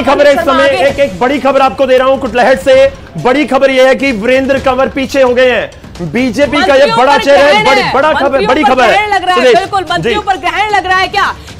खबर है इस समय, एक बड़ी खबर आपको दे रहा हूं कुटलहट से। बड़ी खबर यह है कि वीरेंद्र कंवर पीछे हो गए हैं। बीजेपी का यह बड़ा चेहरा है, बड़ी खबर है। लग रहा है बिल्कुल मंत्रियों पर ग्रहण लग रहा है।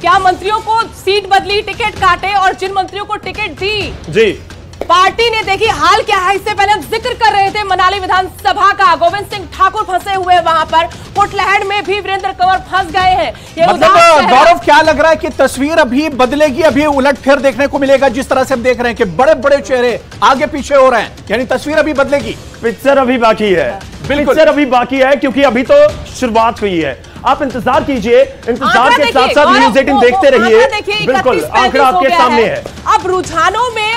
क्या मंत्रियों को सीट बदली, टिकट काटे और जिन मंत्रियों को टिकट दी जी पार्टी ने, देखिए हाल क्या है। इससे पहले हम जिक्र कर रहे थे मनाली विधानसभा का, गोविंद सिंह ठाकुर फंसे हुए वहां पर, कुटलहट में भी वीरेंद्र कंवर फंस गए हैं। ये मतलब गौरव क्या लग रहा है कि तस्वीर अभी बदलेगी, अभी उलट फेर देखने को मिलेगा? जिस तरह से हम देख रहे हैं कि बड़े बड़े चेहरे आगे पीछे हो रहे हैं, यानी तस्वीर अभी बदलेगी। पिक्चर अभी बाकी है, पिक्चर अभी बाकी है, क्योंकि अभी तो शुरुआत हुई है। आप इंतजार कीजिए, इंतजार के साथ साथ न्यूज़ 18 देखते रहिए। बिल्कुल आंकड़ा आपके सामने है। अब रुझानों में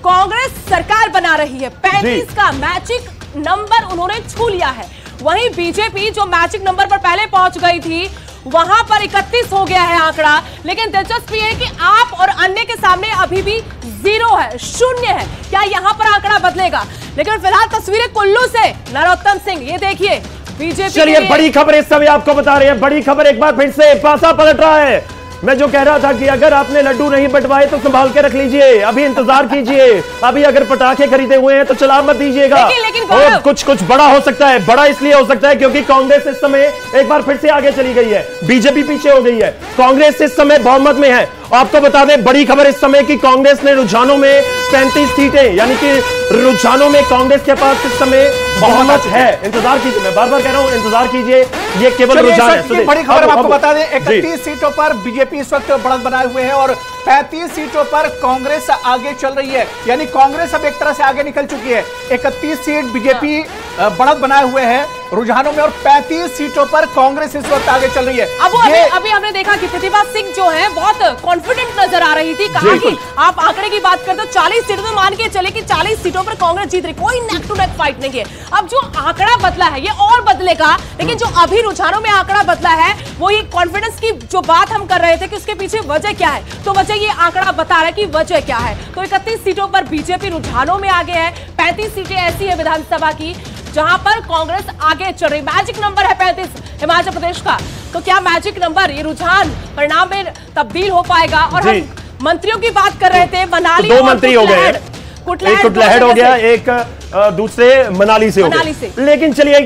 कांग्रेस सरकार बना रही है। 35 का मैजिक नंबर उन्होंने छू लिया है। वहीं बीजेपी जो मैजिक नंबर पर पहले पहुंच गई थी, वहां पर 31 हो गया है आंकड़ा। लेकिन दिलचस्पी है कि आप और अन्य के सामने अभी भी 0 है, 0 है। क्या यहां पर आंकड़ा बदलेगा? लेकिन फिलहाल तस्वीरें कुल्लू से नरोत्तम सिंह, ये देखिए बीजेपी। चलिए बड़ी खबर इस समय आपको बता रहे हैं। बड़ी खबर एक बार फिर से पासा पलट रहा है। मैं जो कह रहा था कि अगर आपने लड्डू नहीं बंटवाए तो संभाल के रख लीजिए, अभी इंतजार कीजिए। अभी अगर पटाखे खरीदे हुए हैं तो चला मत दीजिएगा। और कुछ बड़ा हो सकता है। बड़ा इसलिए हो सकता है क्योंकि कांग्रेस इस समय एक बार फिर से आगे चली गई है, बीजेपी पीछे हो गई है। कांग्रेस इस समय बहुमत में है। आपको बता दें बड़ी खबर इस समय की कांग्रेस ने रुझानों में 35 सीटें, यानी कि रुझानों में कांग्रेस के पास इस समय बहुमत है। इंतजार कीजिए, मैं बार बार कह रहा हूं इंतजार कीजिए, ये केवल रुझान है। बड़ी खबर आपको बता दें, 31 सीटों पर बीजेपी इस वक्त बढ़त बनाए हुए हैं और 35 सीटों पर कांग्रेस आगे चल रही है। यानी कांग्रेस अब एक तरह से आगे निकल चुकी है। 31 सीट बीजेपी बढ़त बनाए हुए हैं रुझानों में और 35 सीटों पर कांग्रेस इस वक्त आगे चल रही है। अभी हमने देखा कि प्रतिभा सिंह जो है बहुत कॉन्फिडेंट नजर आ रही थी। कहा कि आप आंकड़े की बात करते हो 40 सीटों तो मान के चले कि 40 सीटों पर कांग्रेस जीत रही, कोई नेक टू नेक फाइट नहीं है। अब जो आंकड़ा बदला है ये और बदलेगा, लेकिन जो अभी रुझानों में आंकड़ा बदला है वो ये कॉन्फिडेंस की जो बात हम कर रहे थे कि उसके पीछे वजह क्या है, तो वजह ये आंकड़ा बता रहा है कि वजह क्या है। तो 31 सीटों पर बीजेपी रुझानों में आगे है। 35 सीटें ऐसी है विधानसभा की जहां पर कांग्रेस आगे चल रही। मैजिक नंबर है 35 हिमाचल प्रदेश का। तो क्या मैजिक नंबर ये रुझान परिणाम में तब्दील हो पाएगा? और हम मंत्रियों की बात कर रहे थे, मनाली 2 मंत्री हो गए, एक कुटलहट हो गया, एक दूसरे मनाली से हो गया। लेकिन चलिए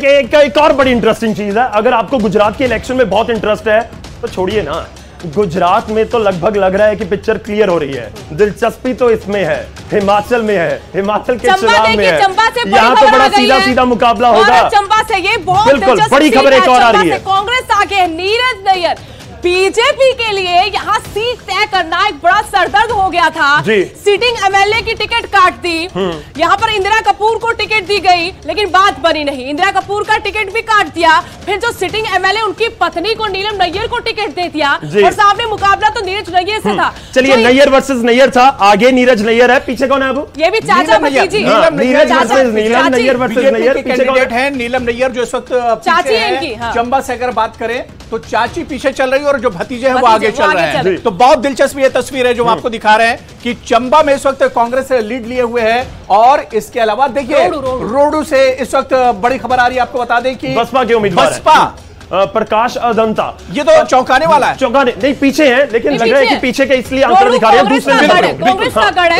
एक और बड़ी इंटरेस्टिंग चीज है। अगर आपको गुजरात के इलेक्शन में बहुत इंटरेस्ट है तो छोड़िए ना, गुजरात में तो लगभग लग रहा है कि पिक्चर क्लियर हो रही है। दिलचस्पी तो इसमें है, हिमाचल में है, हिमाचल के चुनाव में है। यहाँ तो बड़ा सीधा सीधा मुकाबला होगा। चंबा से ये बहुत बिल्कुल बड़ी खबर एक और आ रही है। कांग्रेस आगे है, नीरज नैयर। बीजेपी के लिए यहाँ सीट तय करना एक बड़ा सरदर्द हो गया था। सिटिंग एमएलए की टिकट काट दी। यहाँ पर इंदिरा कपूर को टिकट दी गई, लेकिन बात बनी नहीं। इंदिरा कपूर का टिकट भी काट दिया। फिर जो सिटिंग एमएलए उनकी पत्नी को नीलम नैयर को टिकट दे दिया और सामने मुकाबला तो नीरज नैयर से था। चलिए नैयर वर्सेस नैयर था, आगे नीरज नैयर है, पीछे कौन है? अब ये भी चाचा भतीजी नीरज वर्सेस नीलम नैयर वर्सेस नैयर, पीछे कौन है? नीलम नैयर जो इस वक्त चाची है इनकी। चंबा से अगर बात करें तो चाची पीछे चल रही है और जो भतीजे हैं वो आगे चल रहे हैं। तो बहुत दिलचस्प ये तस्वीर है जो हम आपको दिखा रहे हैं कि चंबा में इस वक्त कांग्रेस लीड लिए हुए है। और इसके अलावा देखिए रोडू से इस वक्त बड़ी खबर आ रही है, आपको बता दें कि बसपा के उम्मीदवार बसपा प्रकाश अदंता, ये तो चौंकाने वाला है। चौंकाने नहीं, पीछे हैं, लेकिन लग रहा है कि पीछे के इसलिए आंकड़ा दिखा रहे हैं। दूसरे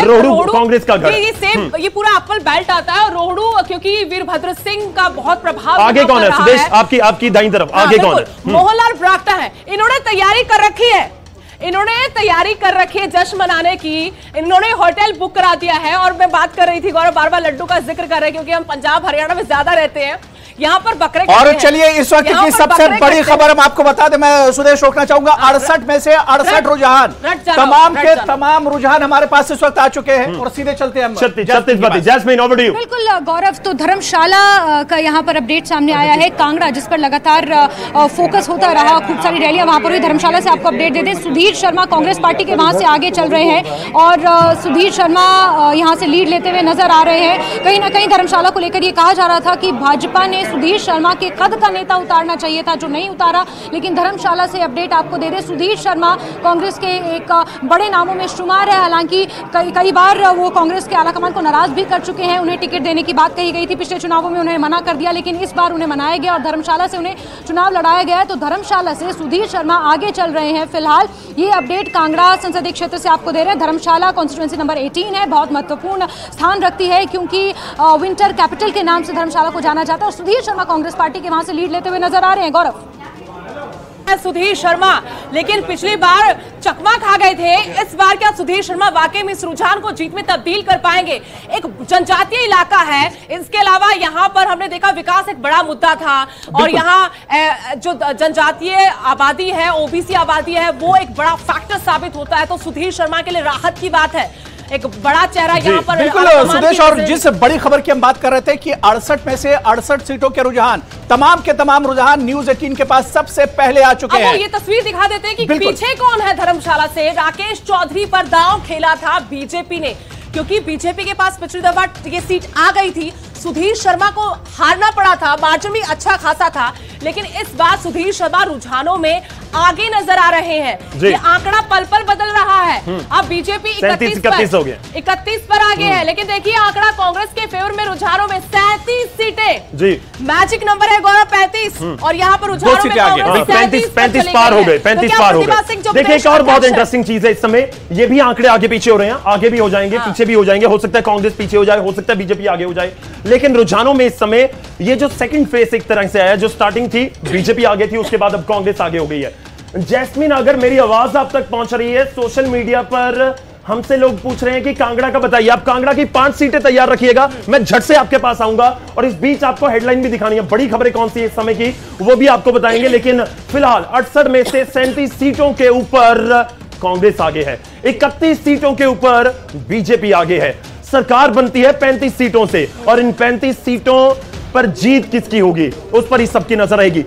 रोहडू कांग्रेस का गढ़, ये पूरा एप्पल बेल्ट आता है। रोहडू क्योंकि वीरभद्र सिंह का बहुत प्रभाव। आगे कौन है सुदेश? आपकी दाईं तरफ आगे कौन है? मोहनलाल ब्राक्टा है। इन्होंने तैयारी कर रखी है, जश्न मनाने की। इन्होंने होटल बुक करा दिया है। और मैं बात कर रही थी, गौरव बार बार लड्डू का जिक्र कर रहे हैं क्योंकि हम पंजाब हरियाणा में ज्यादा रहते हैं, यहाँ पर बकरे। और चलिए इस वक्त की सबसे बड़ी खबर हम आपको बता दें, मैं सुदेश रोकना चाहूंगा। 68 में से 68 रुझान, तमाम के तमाम रुझान हमारे पास इस वक्त आ चुके हैं और सीधे चलते हैं। बिल्कुल गौरव, तो धर्मशाला का यहाँ पर अपडेट सामने आया है। कांगड़ा जिस पर लगातार फोकस होता रहा, खूब सारी रैलियां वहां पर हुई। धर्मशाला से आपको अपडेट दे दें, सुधीर शर्मा कांग्रेस पार्टी के वहां से आगे चल रहे हैं और सुधीर शर्मा यहाँ से लीड लेते हुए नजर आ रहे हैं। कहीं ना कहीं धर्मशाला को लेकर ये कहा जा रहा था कि भाजपा ने सुधीर शर्मा के कद का नेता उतारना चाहिए था, जो नहीं उतारा। लेकिन धर्मशाला से अपडेट आपको दे दें, सुधीर शर्मा कांग्रेस के एक बड़े नामों में शुमार है। हालांकि कई बार वो कांग्रेस के आलाकमान को नाराज भी कर चुके हैं। उन्हें टिकट देने की बात कही गई थी, पिछले चुनावों में उन्हें मना कर दिया, लेकिन इस बार उन्हें मनाया गया और धर्मशाला से उन्हें चुनाव लड़ाया गया। तो धर्मशाला से सुधीर शर्मा आगे चल रहे हैं फिलहाल। ये अपडेट कांगड़ा संसदीय क्षेत्र से आपको दे रहे हैं। धर्मशाला कॉन्स्टिट्यूएंसी नंबर 18 है, बहुत महत्वपूर्ण स्थान रखती है क्योंकि विंटर कैपिटल के नाम से धर्मशाला को जाना जाता है और सुधीर शर्मा कांग्रेस पार्टी के वहां से लीड लेते हुए नजर आ रहे हैं। गौरव, सुधीर शर्मा लेकिन पिछली बार चकमा खा गए थे, इस बार क्या सुधीर शर्मा वाकई में इस रुझान को जीत में तब्दील कर पाएंगे? एक जनजातीय इलाका है, इसके अलावा यहाँ पर हमने देखा विकास एक बड़ा मुद्दा था और यहाँ जो जनजातीय आबादी है, ओबीसी आबादी है, वो एक बड़ा फैक्टर साबित होता है। तो सुधीर शर्मा के लिए राहत की बात है, एक बड़ा चेहरा यहाँ पर। बिल्कुल सुदेश, और जिस बड़ी खबर की हम बात कर रहे थे कि 68 में से 68 सीटों के रुझान, तमाम के तमाम रुझान न्यूज 18 के पास सबसे पहले आ चुके हैं। ये तस्वीर दिखा देते हैं कि पीछे कौन है। धर्मशाला से राकेश चौधरी पर दांव खेला था बीजेपी ने, क्योंकि बीजेपी के पास पिछली दफा ये सीट आ गई थी, सुधीर शर्मा को हारना पड़ा था, मार्जिन भी अच्छा खासा था, लेकिन इस बार सुधीर शर्मा रुझानों में आगे नजर आ रहे हैं। ये आंकड़ा पल पल बदल रहा है। अब बीजेपी 31 पर आगे है, लेकिन देखिए आंकड़ा कांग्रेस के फेवर में रुझानों में 37 सीटें जी, मैजिक नंबर है गौरव 35 और यहाँ पर रुझानों में कांग्रेस 35 पार हो गए, 35 पार हो गए। देखिए एक और बहुत इंटरेस्टिंग चीज है, इस समय ये भी आंकड़े आगे पीछे हो रहे हैं, आगे भी हो जाएंगे, पीछे भी हो जाएंगे, हो सकता है कांग्रेस पीछे हो जाए, हो सकता है बीजेपी आगे हो जाए, लेकिन रुझानों में इस समय ये जो सेकंड फेज एक तरह से आया, जो स्टार्टिंग थी बीजेपी आगे थी, उसके बाद अब कांग्रेस आगे हो गई है। जैस्मिन, अगर मेरी आवाज आप तक पहुंच रही है, सोशल मीडिया पर हमसे लोग पूछ रहे हैं कि कांगड़ा का बताइए, आप कांगड़ा की 5 सीटें तैयार रखिएगा, मैं झट से आपके पास आऊंगा और इस बीच आपको हेडलाइन भी दिखानी है, बड़ी खबरें कौन सी है इस समय की वो भी आपको बताएंगे। लेकिन फिलहाल 68 में से 37 सीटों के ऊपर कांग्रेस आगे है, 31 सीटों के ऊपर बीजेपी आगे है। सरकार बनती है 35 सीटों से और इन 35 सीटों पर जीत किसकी होगी उस पर ही सबकी नजर रहेगी।